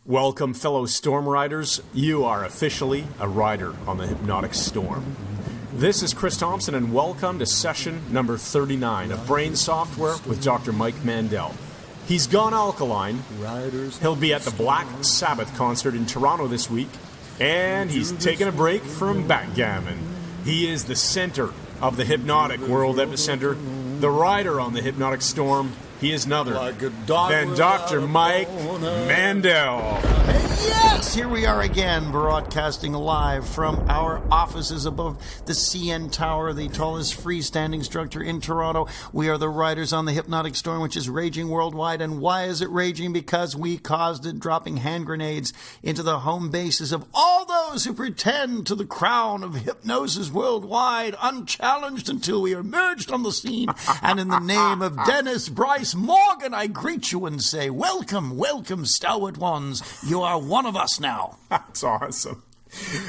Welcome, fellow storm riders. You are officially a rider on the Hypnotic Storm. This is Chris Thompson, and welcome to session number 39 of Brain Software with Dr. Mike Mandel. He's gone alkaline. He'll be at the Black Sabbath concert in Toronto this week, and he's taking a break from backgammon. He is the center of the hypnotic world epicenter, the rider on the Hypnotic Storm. He is none other than Dr. Mike Mandel. Yes, here we are again, broadcasting live from our offices above the CN Tower, the tallest freestanding structure in Toronto. We are the riders on the Hypnotic Storm, which is raging worldwide. And why is it raging? Because we caused it, dropping hand grenades into the home bases of all those who pretend to the crown of hypnosis worldwide, unchallenged until we emerged on the scene. And in the name of Dennis Bryce Morgan, I greet you and say, welcome, welcome, stalwart ones. You are one of us now. That's awesome.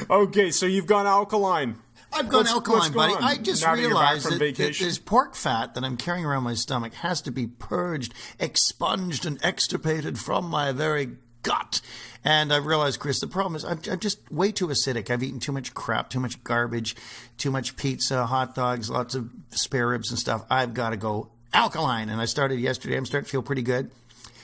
Okay, so you've gone alkaline. I've gone alkaline, buddy. I just now realized that vacation. this pork fat that I'm carrying around my stomach has to be purged, expunged, and extirpated from my very gut. And I realized, Chris, the problem is I'm just way too acidic. I've eaten too much crap, too much garbage, too much pizza, hot dogs, lots of spare ribs and stuff. I've got to go alkaline. And I started yesterday. I'm starting to feel pretty good.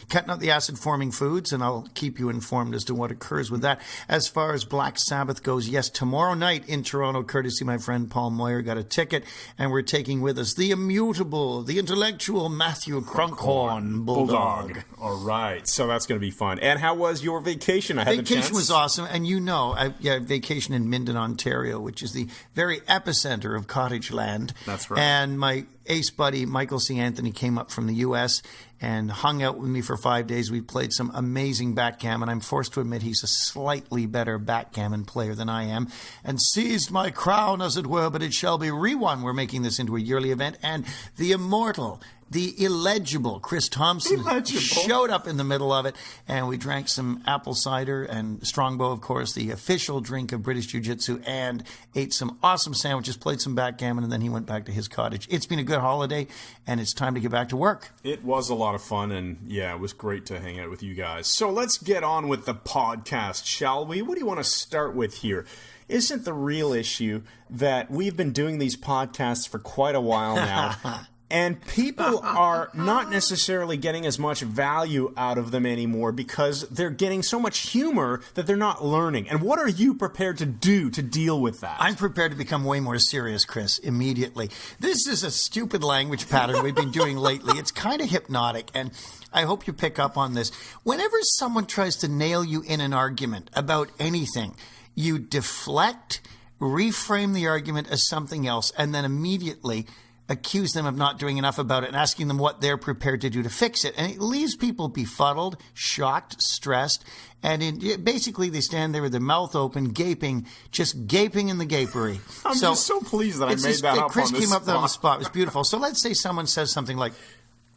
Cutting out the acid-forming foods, and I'll keep you informed as to what occurs with that. As far as Black Sabbath goes, yes, tomorrow night in Toronto, courtesy my friend Paul Moyer, got a ticket, and we're taking with us the immutable, the intellectual Matthew Crunkhorn Bulldog. All right, so that's going to be fun. And how was your vacation? Vacation was awesome, and you know, I vacation in Minden, Ontario, which is the very epicenter of cottage land. That's right. And my ace buddy, Michael C. Anthony, came up from the U.S., and hung out with me for 5 days. We played some amazing backgammon. I'm forced to admit he's a slightly better backgammon player than I am, and seized my crown, as it were, but it shall be rewon. We're making this into a yearly event, and the immortal, the illegible Chris Thompson showed up in the middle of it, and we drank some apple cider and Strongbow, of course, the official drink of British Jiu-Jitsu, and ate some awesome sandwiches, played some backgammon, and then he went back to his cottage. It's been a good holiday, and it's time to get back to work. It was a lot of fun, and yeah, it was great to hang out with you guys. So let's get on with the podcast, shall we? What do you want to start with here? Isn't the real issue that we've been doing these podcasts for quite a while now, and people are not necessarily getting as much value out of them anymore because they're getting so much humor that they're not learning. And what are you prepared to do to deal with that? I'm prepared to become way more serious, Chris, immediately. This is a stupid language pattern we've been doing lately. It's kind of hypnotic, and I hope you pick up on this. Whenever someone tries to nail you in an argument about anything, you deflect, reframe the argument as something else, and then immediately accuse them of not doing enough about it and asking them what they're prepared to do to fix it. And it leaves people befuddled, shocked, stressed, and basically they stand there with their mouth open, gaping, just gaping in the gapery. I'm just so pleased that I made that up Chris on the came up spot. on the spot. It was beautiful. So let's say someone says something like,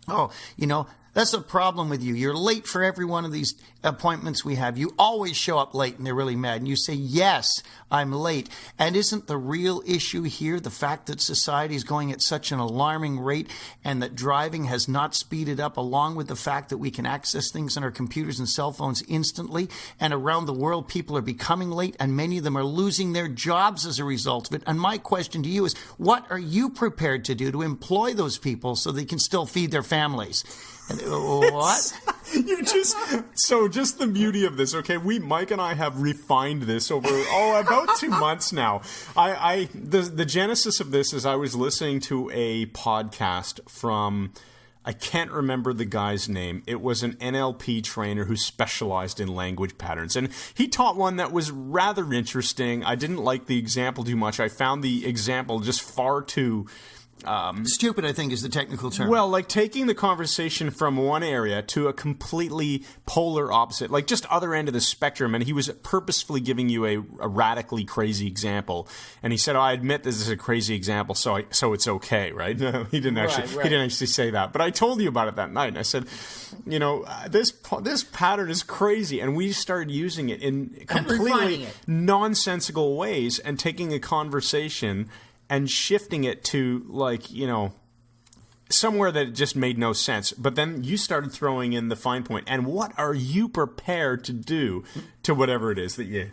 oh, you know, that's the problem with you. You're late for every one of these appointments we have. You always show up late, and they're really mad. And you say, yes, I'm late. And isn't the real issue here the fact that society is going at such an alarming rate and that driving has not speeded up, along with the fact that we can access things on our computers and cell phones instantly? And around the world, people are becoming late, and many of them are losing their jobs as a result of it. And my question to you is, what are you prepared to do to employ those people so they can still feed their families? What? Just the beauty of this, okay? Mike and I have refined this over about 2 months now. The genesis of this is I was listening to a podcast from, I can't remember the guy's name. It was an NLP trainer who specialized in language patterns, and he taught one that was rather interesting. I didn't like the example too much. I found the example just far too stupid, I think, is the technical term. Well, like taking the conversation from one area to a completely polar opposite, like just other end of the spectrum, and he was purposefully giving you a radically crazy example. And he said, I admit this is a crazy example, so it's okay, right? No, he didn't actually say that. But I told you about it that night, and I said, you know, this pattern is crazy, and we started using it in completely nonsensical ways and taking a conversation and shifting it to, like, you know, somewhere that just made no sense. But then you started throwing in the fine point. And what are you prepared to do to whatever it is that you...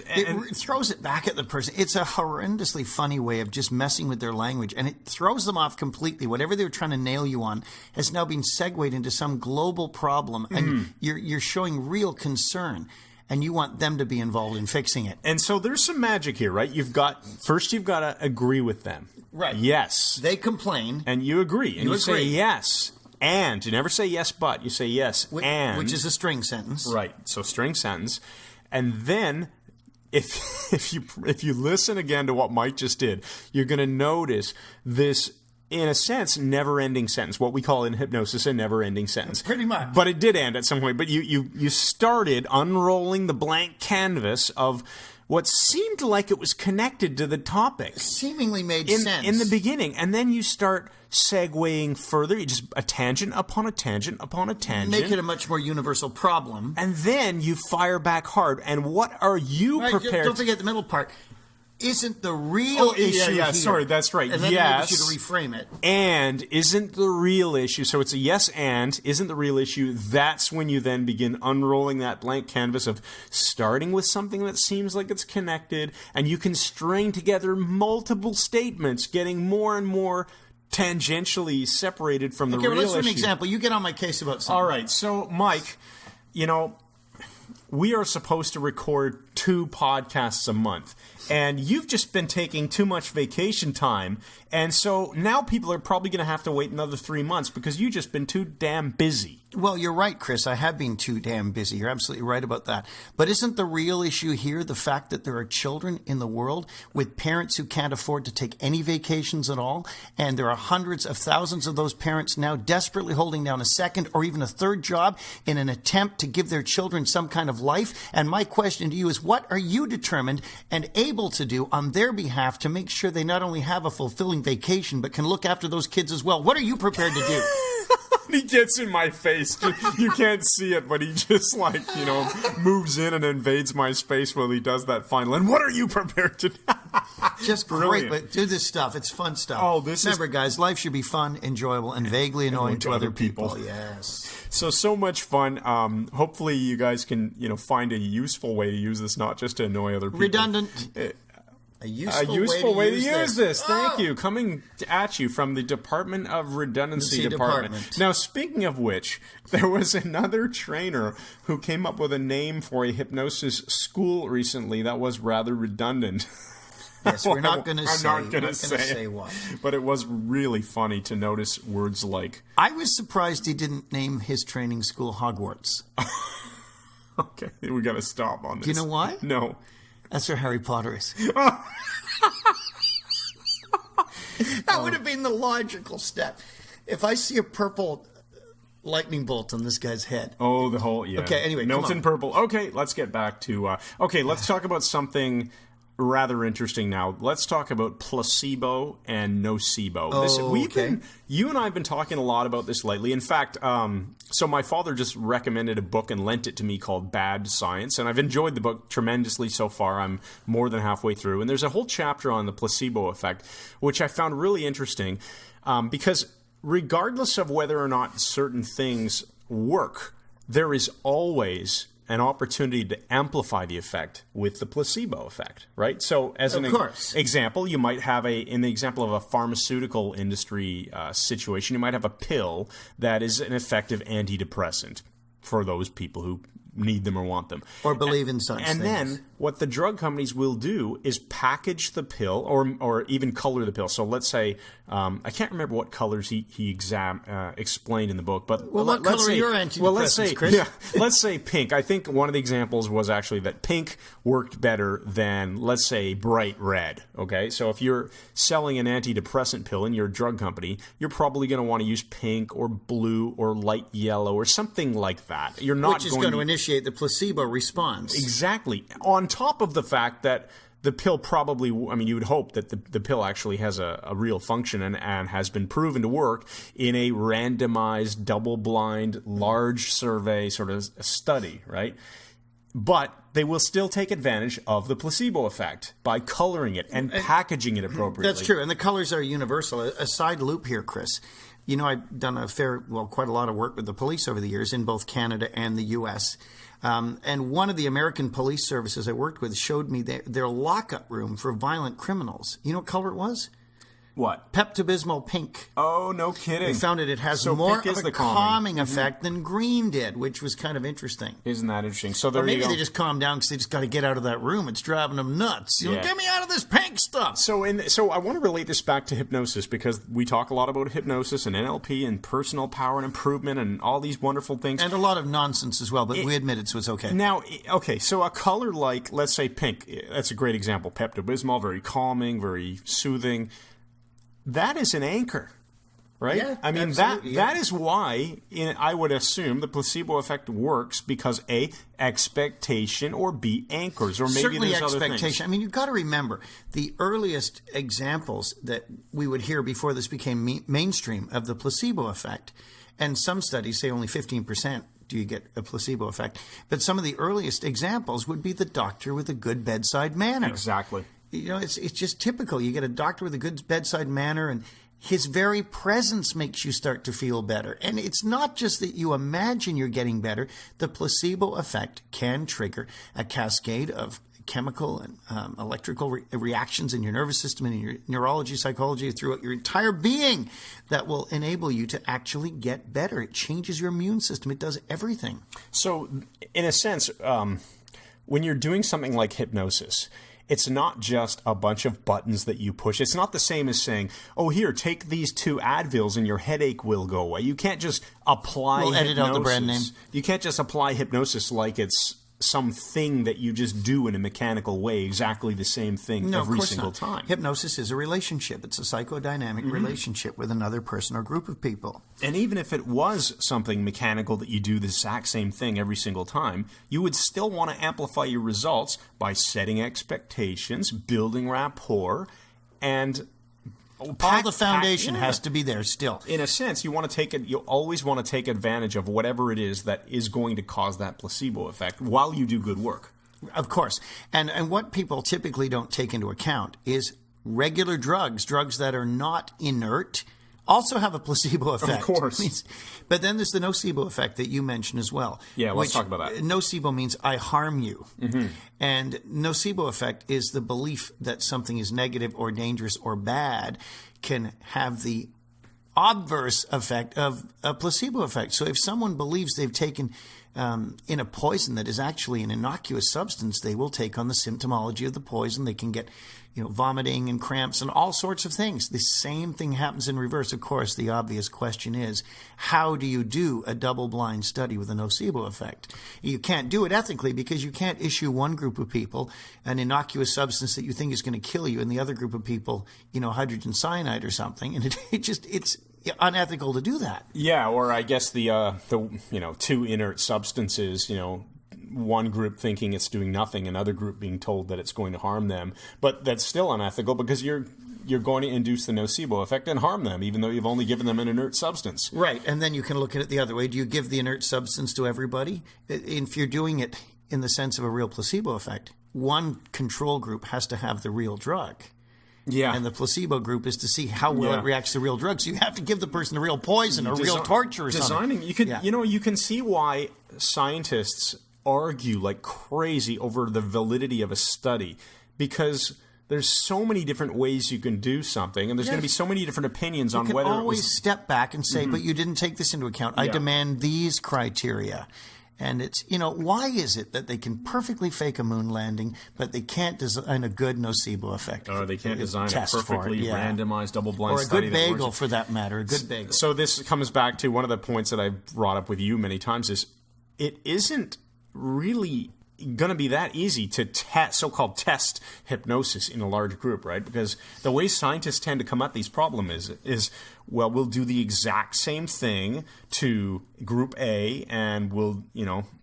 It throws it back at the person. It's a horrendously funny way of just messing with their language, and it throws them off completely. Whatever they were trying to nail you on has now been segued into some global problem, and you're showing real concern, and you want them to be involved in fixing it. And so there's some magic here, right? You've got to agree with them. Right. Yes. They complain. And you agree. And you say yes. And. You never say yes, but. You say yes, and. Which is a string sentence. Right. So string sentence. And then... If you listen again to what Mike just did, you're going to notice this, in a sense, never-ending sentence. What we call in hypnosis a never-ending sentence. Pretty much. But it did end at some point. But you started unrolling the blank canvas of what seemed like it was connected to the topic. Seemingly made sense. In the beginning. And then you start segueing further. You just a tangent upon a tangent upon a tangent. Make it a much more universal problem. And then you fire back hard. And what are you prepared... Don't forget the middle part. Isn't the real issue here. Sorry, that's right. And then yes. you should reframe it. And isn't the real issue, so it's a yes and, isn't the real issue, that's when you then begin unrolling that blank canvas of starting with something that seems like it's connected, and you can string together multiple statements, getting more and more tangentially separated from the real issue. Okay, let's do an example. You get on my case about something. All right, so Mike, we are supposed to record 2 podcasts a month, and you've just been taking too much vacation time, and so now people are probably going to have to wait another 3 months because you've just been too damn busy. Well, you're right, Chris. I have been too damn busy. You're absolutely right about that. But isn't the real issue here the fact that there are children in the world with parents who can't afford to take any vacations at all? And there are hundreds of thousands of those parents now desperately holding down a second or even a third job in an attempt to give their children some kind of life. And my question to you is, what are you determined and able to do on their behalf to make sure they not only have a fulfilling vacation, but can look after those kids as well? What are you prepared to do? He gets in my face. You can't see it, but he just moves in and invades my space while he does that final. And what are you prepared to do? Just Brilliant. great, but do this stuff. It's fun stuff. Oh, Remember, guys, life should be fun, enjoyable, and vaguely annoying to other people. Yes. So much fun. Hopefully you guys can, find a useful way to use this, not just to annoy other people. Redundant. A useful way to use this. Thank you. Coming at you from the Department of Redundancy Department. Now, speaking of which, there was another trainer who came up with a name for a hypnosis school recently that was rather redundant. Yes, we're not going to say. I'm not going to say what. But it was really funny to notice words like... I was surprised he didn't name his training school Hogwarts. Okay, we got to stop on this. Do you know why? No. That's where Harry Potter is. That would have been the logical step. If I see a purple lightning bolt on this guy's head. Oh, the whole, yeah. Okay, anyway, Milton Purple. Okay, let's get back to... let's talk about something rather interesting now. Let's talk about placebo and nocebo. You and I have been talking a lot about this lately. In fact, so my father just recommended a book and lent it to me called Bad Science, and I've enjoyed the book tremendously so far. I'm more than halfway through, and there's a whole chapter on the placebo effect, which I found really interesting, because regardless of whether or not certain things work, there is always an opportunity to amplify the effect with the placebo effect, right? So as an example, you might have in the example of a pharmaceutical industry situation, you might have a pill that is an effective antidepressant for those people who need them or want them. Or believe in such things. And then what the drug companies will do is package the pill or even color the pill. So let's say, I can't remember what colors he explained in the book, but what color are your antidepressants, Chris? Yeah, let's say pink. I think one of the examples was actually that pink worked better than, let's say, bright red. Okay, so if you're selling an antidepressant pill in your drug company, you're probably going to want to use pink or blue or light yellow or something like that. You're not Which is going to initiate the placebo response. Exactly. On top of the fact that the pill probably, you would hope that the pill actually has a real function and has been proven to work in a randomized, double-blind, large survey sort of study, right? But they will still take advantage of the placebo effect by coloring it and packaging it appropriately. That's true, and the colors are universal. A side loop here, Chris. I've done quite a lot of work with the police over the years in both Canada and the U.S. And one of the American police services I worked with showed me their lockup room for violent criminals. You know what color it was? What? Pepto-Bismol pink. Oh, no kidding. They found it has more of a calming effect than green did, which was kind of interesting. Isn't that interesting? So there maybe they just calm down because they just got to get out of that room. It's driving them nuts. Get me out of this pink stuff. So I want to relate this back to hypnosis because we talk a lot about hypnosis and NLP and personal power and improvement and all these wonderful things. And a lot of nonsense as well, but we admit it, so it's okay. Now, so a color like, let's say pink, that's a great example. Pepto-Bismol, very calming, very soothing. That is an anchor, right? Yeah, I mean, that is why I would assume the placebo effect works because A, expectation, or B, anchors, or maybe certainly there's expectation. Other things. I mean, you've got to remember the earliest examples that we would hear before this became mainstream of the placebo effect, and some studies say only 15% do you get a placebo effect, but some of the earliest examples would be the doctor with a good bedside manner. Exactly. It's just typical. You get a doctor with a good bedside manner, and his very presence makes you start to feel better. And it's not just that you imagine you're getting better. The placebo effect can trigger a cascade of chemical and electrical reactions in your nervous system and in your neurology, psychology, throughout your entire being that will enable you to actually get better. It changes your immune system. It does everything. So, in a sense, when you're doing something like hypnosis, it's not just a bunch of buttons that you push. It's not the same as saying, oh, here, take these 2 Advils and your headache will go away. You can't just apply hypnosis. Edit out the brand name. You can't just apply hypnosis like it's something that you just do in a mechanical way, exactly the same thing every single time. Hypnosis is a relationship. It's a psychodynamic relationship with another person or group of people. And even if it was something mechanical that you do the exact same thing every single time, you would still want to amplify your results by setting expectations, building rapport, and all the foundation has to be there still. In a sense, you always want to take advantage of whatever it is that is going to cause that placebo effect while you do good work. Of course. And what people typically don't take into account is regular drugs that are not inert, also have a placebo effect. Of course. But then there's the nocebo effect that you mentioned as well. Yeah, let's talk about that. Nocebo means I harm you. Mm-hmm. And nocebo effect is the belief that something is negative or dangerous or bad can have the obverse effect of a placebo effect. So if someone believes they've taken in a poison that is actually an innocuous substance, they will take on the symptomology of the poison. They can get vomiting and cramps and all sorts of things. The same thing happens in reverse. Of course, the obvious question is, how do you do a double-blind study with a nocebo effect? You can't do it ethically because you can't issue one group of people an innocuous substance that you think is going to kill you and the other group of people, hydrogen cyanide or something. And it's unethical to do that. Yeah, or I guess the 2 inert substances, one group thinking it's doing nothing, another group being told that it's going to harm them. But that's still unethical because you're going to induce the nocebo effect and harm them, even though you've only given them an inert substance. Right, and then you can look at it the other way. Do you give the inert substance to everybody? If you're doing it in the sense of a real placebo effect, one control group has to have the real drug. Yeah. And the placebo group is to see how well it reacts to real drugs. So you have to give the person a real poison or real torture or something. You can see why scientists argue like crazy over the validity of a study because there's so many different ways you can do something, and there's going to be so many different opinions on whether it was... You can always step back and say, but you didn't take this into account. I demand these criteria. And it's, why is it that they can perfectly fake a moon landing, but they can't design a good nocebo effect? Or they can't design a perfectly randomized double-blind study. Or a good bagel, for that matter, a good bagel. So this comes back to one of the points that I've brought up with you many times is it isn't really going to be that easy to so-called test hypnosis in a large group, right? Because the way scientists tend to come at these problems is we'll do the exact same thing to group A and we'll,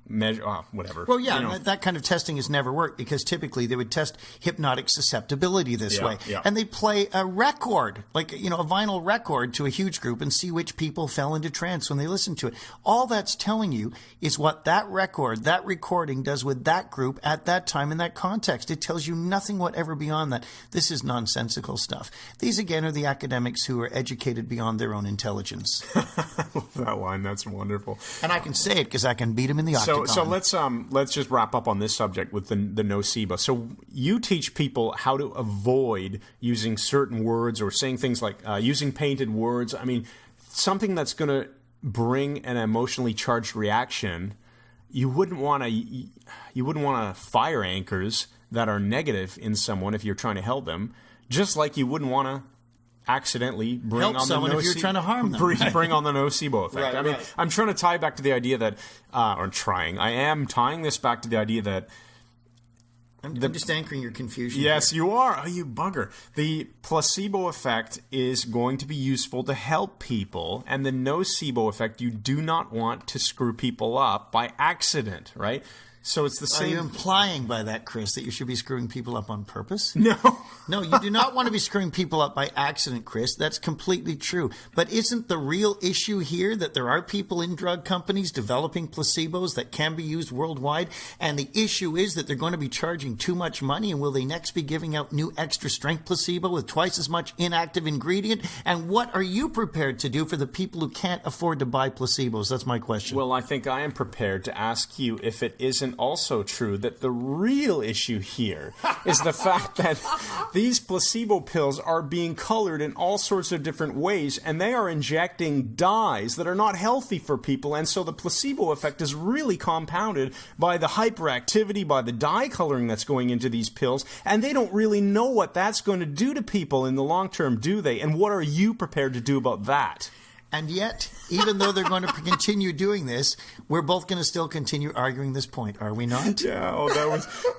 measure, whatever. Well, yeah, that kind of testing has never worked because typically they would test hypnotic susceptibility this way. Yeah. And they play a record, like, a vinyl record to a huge group and see which people fell into trance when they listened to it. All that's telling you is what that recording does with that group at that time in that context. It tells you nothing whatever beyond that. This is nonsensical stuff. These, again, are the academics who are educated beyond their own intelligence. I love that line. That's wonderful. And I can say it because I can beat him in the octagon. So let's just wrap up on this subject with the nocebo. So you teach people how to avoid using certain words or saying things like using painted words. I mean, something that's going to bring an emotionally charged reaction. You wouldn't want to fire anchors that are negative in someone if you're trying to help them. Just like you wouldn't want to accidentally bring help on someone if you're trying to harm them. Bring on the nocebo effect. Right, I mean, right. I'm trying to tie back to the idea that, I am tying this back to the idea that. I'm just anchoring your confusion. Yes, here. you are. Oh, you bugger. The placebo effect is going to be useful to help people, and the nocebo effect, you do not want to screw people up by accident, right? So it's the same. Are you implying by that, Chris, that you should be screwing people up on purpose? No. No, you do not want to be screwing people up by accident, Chris. That's completely true. But isn't the real issue here that there are people in drug companies developing placebos that can be used worldwide? And the issue is that they're going to be charging too much money, and will they next be giving out new extra strength placebo with twice as much inactive ingredient? And what are you prepared to do for the people who can't afford to buy placebos? That's my question. Well, I think I am prepared to ask you if it isn't also true that the real issue here is the fact that these placebo pills are being colored in all sorts of different ways, and they are injecting dyes that are not healthy for people, and so the placebo effect is really compounded by the hyperactivity, by the dye coloring that's going into these pills, and they don't really know what that's going to do to people in the long term, do they? And what are you prepared to do about that? And yet, even though they're going to continue doing this, we're both going to still continue arguing this point, are we not? Yeah,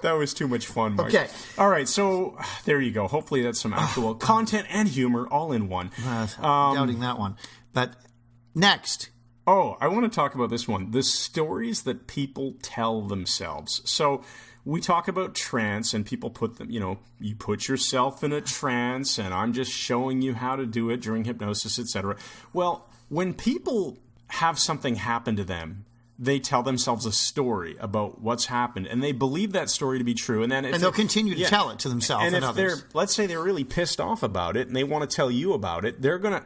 that was too much fun, Mike. Okay. All right, so there you go. Hopefully that's some actual content and humor all in one. Doubting that one. But next. Oh, I want to talk about this one. The stories that people tell themselves. So we talk about trance, and people put them, you put yourself in a trance, and I'm just showing you how to do it during hypnosis, etc. Well, when people have something happen to them, they tell themselves a story about what's happened, and they believe that story to be true. And then they'll continue to tell it to themselves and others. Let's say they're really pissed off about it, and they want to tell you about it, they're going to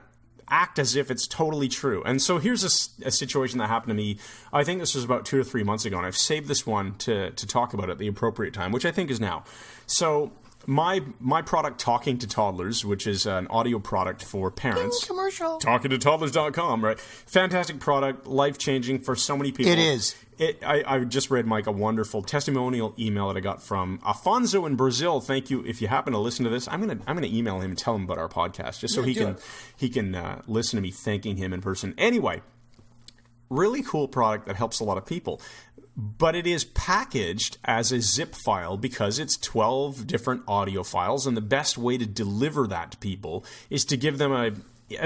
act as if it's totally true. And so here's a situation that happened to me. I think this was about 2 or 3 months ago, and I've saved this one to talk about at the appropriate time, which I think is now. So my product, Talking to Toddlers, which is an audio product for parents. Commercial. TalkingToToddlers.com, right? Fantastic product, life-changing for so many people. It is. I just read, Mike, a wonderful testimonial email that I got from Afonso in Brazil. Thank you. If you happen to listen to this, I'm gonna email him and tell him about our podcast, just so he can listen to me thanking him in person. Anyway, really cool product that helps a lot of people. But it is packaged as a zip file because it's 12 different audio files, and the best way to deliver that to people is to give them a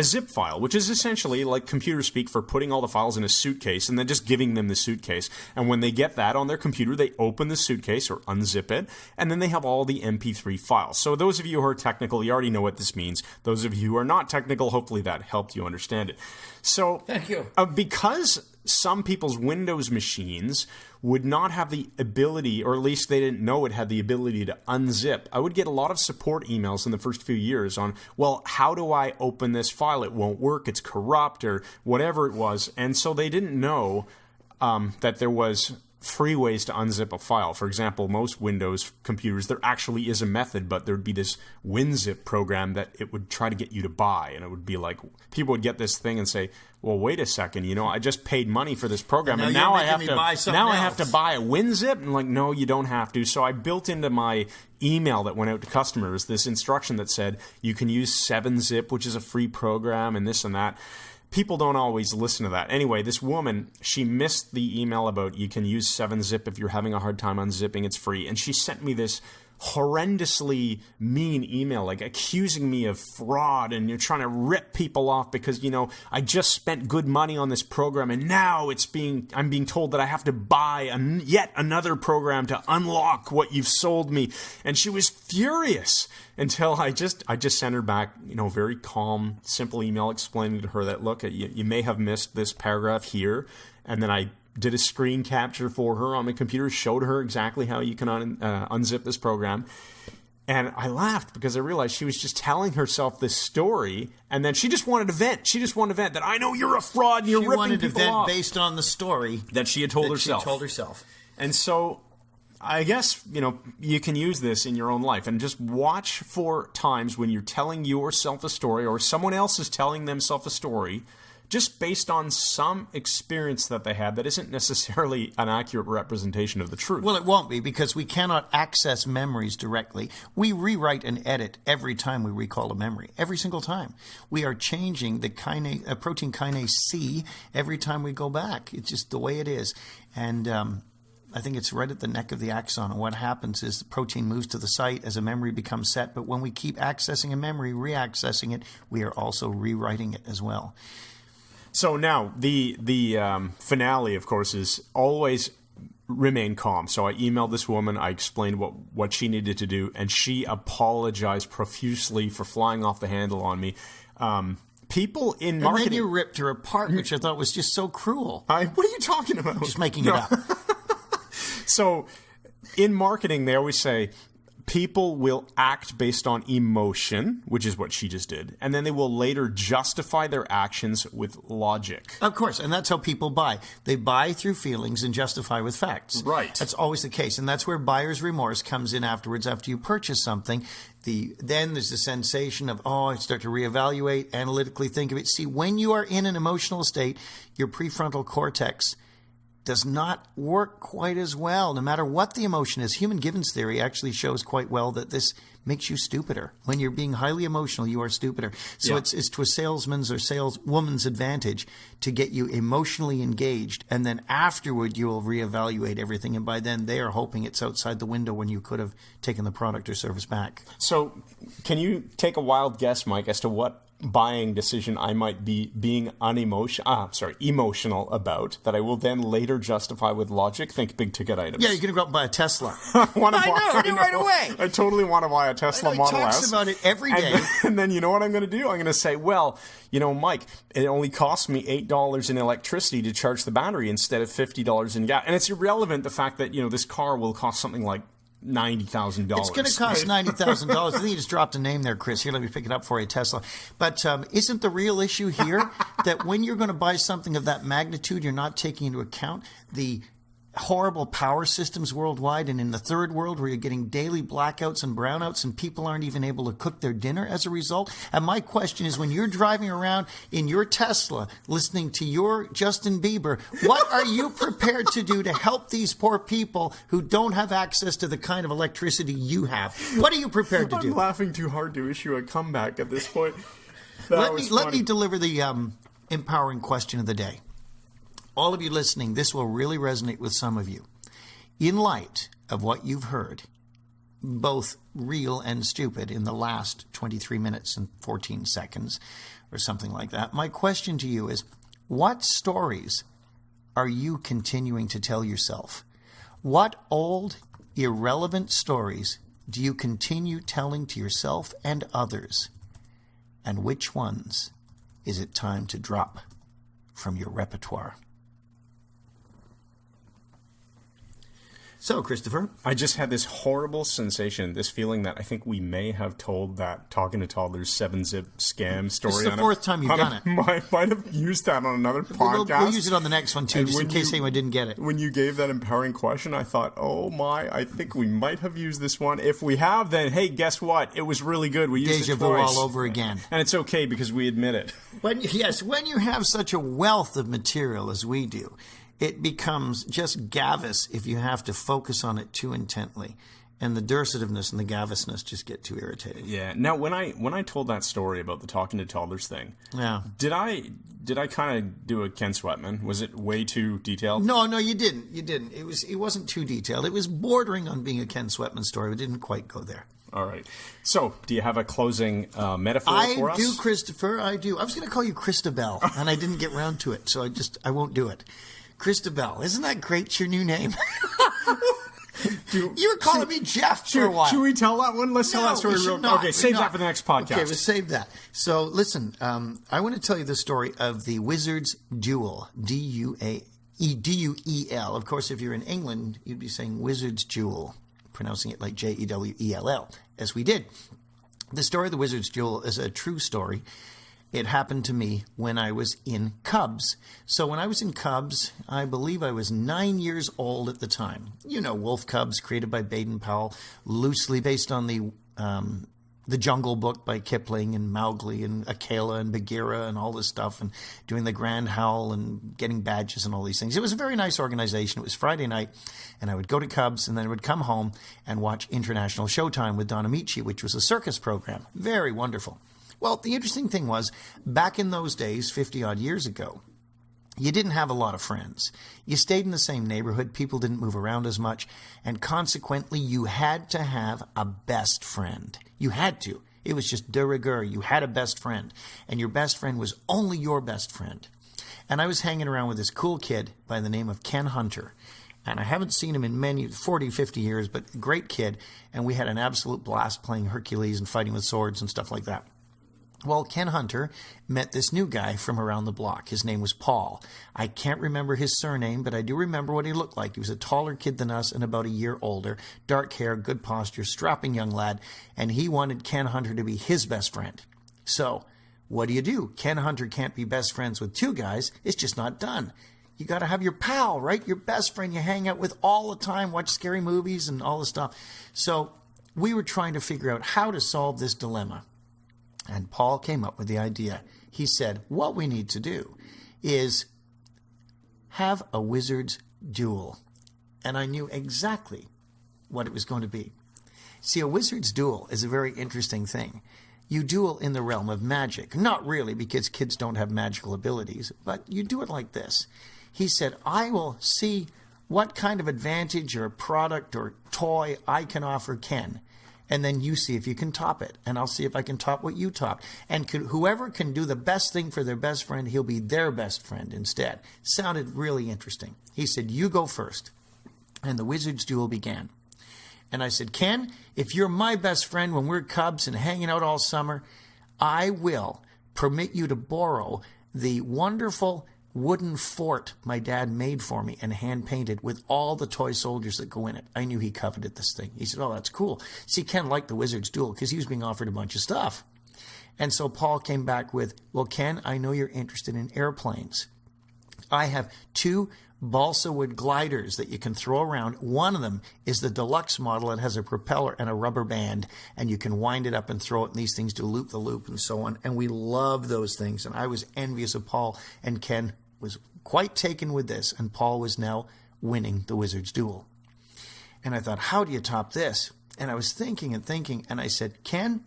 zip file, which is essentially like computer speak for putting all the files in a suitcase and then just giving them the suitcase. And when they get that on their computer, they open the suitcase or unzip it, and then they have all the MP3 files. So those of you who are technical, you already know what this means. Those of you who are not technical, hopefully that helped you understand it. So thank you. Because some people's Windows machines would not have the ability, or at least they didn't know it had the ability to unzip, I would get a lot of support emails in the first few years on, well, how do I open this file? It won't work, it's corrupt, or whatever it was. And so they didn't know that there was free ways to unzip a file. For example, most Windows computers, there actually is a method, but there'd be this WinZip program that it would try to get you to buy. And it would be like, people would get this thing and say, well, wait a second, I just paid money for this program, and now I have to buy a WinZip? And like, no, you don't have to. So I built into my email that went out to customers this instruction that said, you can use 7-Zip, which is a free program, and this and that. People don't always listen to that. Anyway, this woman, she missed the email about you can use 7-Zip if you're having a hard time unzipping, it's free. And she sent me this horrendously mean email, like accusing me of fraud, and you're trying to rip people off because, I just spent good money on this program, and now I'm being told that I have to buy yet another program to unlock what you've sold me. And she was furious until I just sent her back, very calm, simple email explaining to her that, look, you may have missed this paragraph here, and then I did a screen capture for her on my computer, showed her exactly how you can unzip this program. And I laughed because I realized she was just telling herself this story, and then she just wanted to vent. She just wanted to vent that I know you're a fraud and you're ripping people off. Based on the story that she had told herself. She told herself. And so I guess, you can use this in your own life and just watch for times when you're telling yourself a story or someone else is telling themselves a story just based on some experience that they had that isn't necessarily an accurate representation of the truth. Well, it won't be, because we cannot access memories directly. We rewrite and edit every time we recall a memory, every single time. We are changing the protein kinase C every time we go back. It's just the way it is. And I think it's right at the neck of the axon. And what happens is the protein moves to the site as a memory becomes set. But when we keep accessing a memory, reaccessing it, we are also rewriting it as well. So now, the finale, of course, is always remain calm. So I emailed this woman, I explained what she needed to do, and she apologized profusely for flying off the handle on me. People in marketing... And then you ripped her apart, which I thought was just so cruel. What are you talking about? Just making it up. So in marketing, they always say... People will act based on emotion, which is what she just did, and then they will later justify their actions with logic. Of course, and that's how people buy. They buy through feelings and justify with facts. Right. That's always the case, and that's where buyer's remorse comes in afterwards after you purchase something. Then there's the sensation of, I start to reevaluate, analytically think of it. See, when you are in an emotional state, your prefrontal cortex does not work quite as well, no matter what the emotion is. Human Givens theory actually shows quite well that this makes you stupider. When you're being highly emotional, you are stupider. So it's to a salesman's or saleswoman's advantage to get you emotionally engaged, and then afterward you will reevaluate everything, and by then they are hoping it's outside the window when you could have taken the product or service back. So can you take a wild guess, Mike, as to what buying decision I might be being emotional about that I will then later justify with logic? Think big ticket items. Yeah, you're going to go out and buy a Tesla. I know, right away. I totally want to buy a Tesla Model S. He talks about it every day. And then you know what I'm going to do? I'm going to say, well, Mike, it only costs me $8 in electricity to charge the battery instead of $50 in gas. And it's irrelevant the fact that, this car will cost something like $90,000. It's going to cost $90,000. I think you just dropped a name there, Chris. Here, let me pick it up for you, Tesla. But isn't the real issue here that when you're going to buy something of that magnitude, you're not taking into account the horrible power systems worldwide, and in the third world where you're getting daily blackouts and brownouts and people aren't even able to cook their dinner as a result? And my question is, when you're driving around in your Tesla listening to your Justin Bieber, what are you prepared to do to help these poor people who don't have access to the kind of electricity you have? What are you prepared to do? I'm laughing too hard to issue a comeback at this point. Let me deliver the empowering question of the day. All of you listening, this will really resonate with some of you. In light of what you've heard, both real and stupid, in the last 23 minutes and 14 seconds or something like that, my question to you is, what stories are you continuing to tell yourself? What old, irrelevant stories do you continue telling to yourself and others? And which ones is it time to drop from your repertoire? So, Christopher, I just had this horrible sensation, this feeling that I think we may have told that Talking to Toddlers 7-Zip scam story. This is the fourth time you've done it. Might have used that on another podcast. We'll use it on the next one, too, just in case anyone didn't get it. When you gave that empowering question, I thought, I think we might have used this one. If we have, then, hey, guess what? It was really good. We used it twice. Deja vu all over again. And it's okay because we admit it. When you have such a wealth of material as we do, it becomes just gavus if you have to focus on it too intently. And the dursitiveness and the gavusness just get too irritating. Yeah. Now, when I told that story about the Talking to Toddlers thing, did I kind of do a Ken Sweatman? Was it way too detailed? No, you didn't. You didn't. It wasn't too detailed. It was bordering on being a Ken Sweatman story, but didn't quite go there. All right. So, do you have a closing metaphor for us? I do, Christopher. I do. I was going to call you Christabel, and I didn't get round to it, so I won't do it. Christabel. Isn't that great, your new name? You were calling me Jeff for a while. Should we tell that one? Let's tell that story real quick. Okay, save that for the next podcast. Okay, we'll save that. So, listen, I want to tell you the story of the Wizard's Duel. D-U-E-L. Of course, if you're in England, you'd be saying Wizard's Jewel. pronouncing it like Jewell, as we did. The story of the Wizard's Duel is a true story. It happened to me when I was in Cubs. So when I was in Cubs, I believe I was 9 years old at the time. You know, Wolf Cubs, created by Baden-Powell, loosely based on the Jungle Book by Kipling and Mowgli and Akela and Bagheera and all this stuff, and doing the Grand Howl and getting badges and all these things. It was a very nice organization. It was Friday night, and I would go to Cubs, and then I would come home and watch International Showtime with Don Amici, which was a circus program. Very wonderful. Well, the interesting thing was, back in those days, 50-odd years ago, you didn't have a lot of friends. You stayed in the same neighborhood, people didn't move around as much, and consequently, you had to have a best friend. You had to. It was just de rigueur. You had a best friend, and your best friend was only your best friend. And I was hanging around with this cool kid by the name of Ken Hunter, and I haven't seen him in 40, 50 years, but a great kid, and we had an absolute blast playing Hercules and fighting with swords and stuff like that. Well, Ken Hunter met this new guy from around the block. His name was Paul. I can't remember his surname, but I do remember what he looked like. He was a taller kid than us and about a year older, dark hair, good posture, strapping young lad, and he wanted Ken Hunter to be his best friend. So, what do? Ken Hunter can't be best friends with two guys. It's just not done. You got to have your pal, right? Your best friend you hang out with all the time, watch scary movies and all this stuff. So, we were trying to figure out how to solve this dilemma. And Paul came up with the idea. He said, what we need to do is have a wizard's duel. And I knew exactly what it was going to be. See, a wizard's duel is a very interesting thing. You duel in the realm of magic. Not really, because kids don't have magical abilities, but you do it like this. He said, I will see what kind of advantage or product or toy I can offer Ken. And then you see if you can top it. And I'll see if I can top what you top. And whoever can do the best thing for their best friend, he'll be their best friend instead. Sounded really interesting. He said, you go first. And the wizard's duel began. And I said, Ken, if you're my best friend when we're Cubs and hanging out all summer, I will permit you to borrow the wonderful wooden fort my dad made for me and hand-painted with all the toy soldiers that go in it. I knew he coveted this thing. He said, oh, that's cool. See, Ken liked the wizard's duel because he was being offered a bunch of stuff. And so Paul came back with, well, Ken, I know you're interested in airplanes. I have 2 balsa wood gliders that you can throw around. One of them is the deluxe model. It has a propeller and a rubber band, and you can wind it up and throw it, and these things do loop-the-loop and so on. And we love those things. And I was envious of Paul, and Ken was quite taken with this, and Paul was now winning the wizard's duel. And I thought, how do you top this? And I was thinking, and I said, Ken,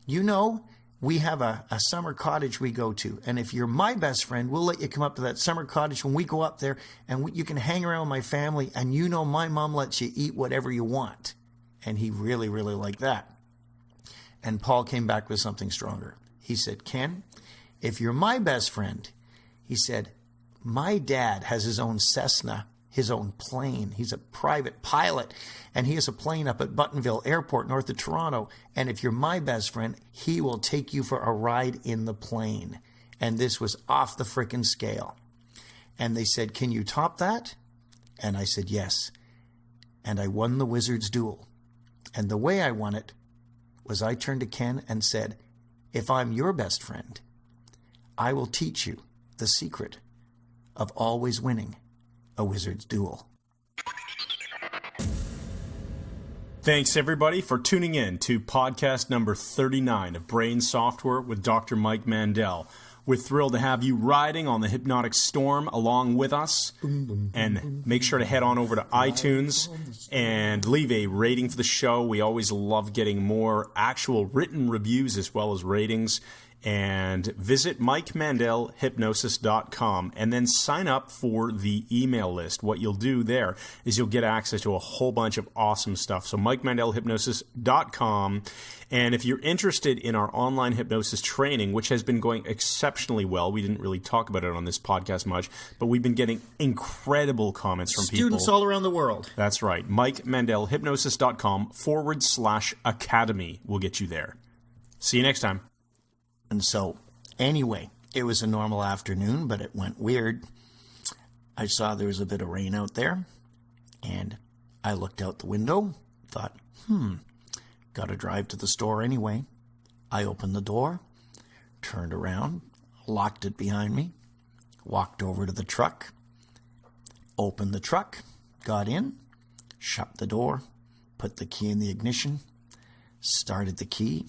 you know, we have a summer cottage we go to, and if you're my best friend, we'll let you come up to that summer cottage when we go up there, and you can hang around with my family, and you know my mom lets you eat whatever you want. And he really, really liked that. And Paul came back with something stronger. He said, Ken, if you're my best friend, he said, my dad has his own Cessna, his own plane. He's a private pilot, and he has a plane up at Buttonville Airport, north of Toronto. And if you're my best friend, he will take you for a ride in the plane. And this was off the frickin' scale. And they said, can you top that? And I said, yes. And I won the wizard's duel. And the way I won it was I turned to Ken and said, if I'm your best friend, I will teach you the secret of always winning a wizard's duel. Thanks, everybody, for tuning in to podcast number 39 of Brain Software with Dr. Mike Mandel. We're thrilled to have you riding on the hypnotic storm along with us. And make sure to head on over to iTunes and leave a rating for the show. We always love getting more actual written reviews as well as ratings. And visit MikeMandelHypnosis.com and then sign up for the email list. What you'll do there is you'll get access to a whole bunch of awesome stuff. So MikeMandelHypnosis.com. And if you're interested in our online hypnosis training, which has been going exceptionally well, we didn't really talk about it on this podcast much, but we've been getting incredible comments from people. Students all around the world. That's right. MikeMandelHypnosis.com/academy will get you there. See you next time. And so, anyway, it was a normal afternoon, but it went weird. I saw there was a bit of rain out there, and I looked out the window Thought, gotta drive to the store anyway. I opened the door, turned around, locked it behind me, walked over to the truck, opened the truck, got in, shut the door, put the key in the ignition, started the key.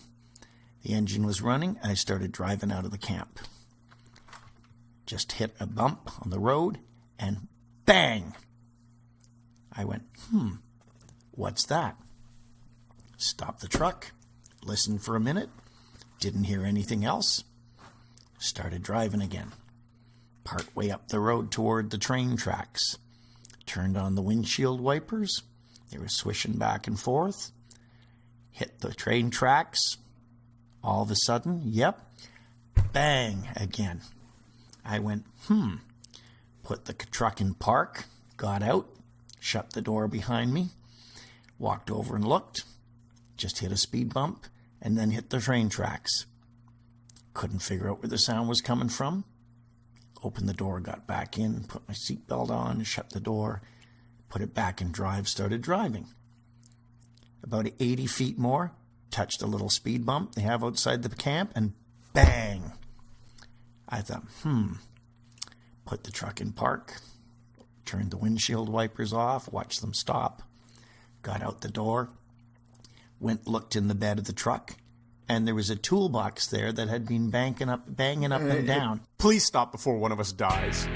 The engine was running. I started driving out of the camp. Just hit a bump on the road and bang! I went, what's that? Stopped the truck, listened for a minute, didn't hear anything else, started driving again. Part way up the road toward the train tracks. Turned on the windshield wipers. They were swishing back and forth. Hit the train tracks. All of a sudden, bang again. I went, put the truck in park, got out, shut the door behind me, walked over and looked, just hit a speed bump, and then hit the train tracks. Couldn't figure out where the sound was coming from. Opened the door, got back in, put my seatbelt on, shut the door, put it back in drive, started driving. About 80 feet more, touched a little speed bump they have outside the camp, and bang! I thought, put the truck in park, turned the windshield wipers off, watched them stop, got out the door, looked in the bed of the truck, and there was a toolbox there that had been banging up and down. Please stop before one of us dies.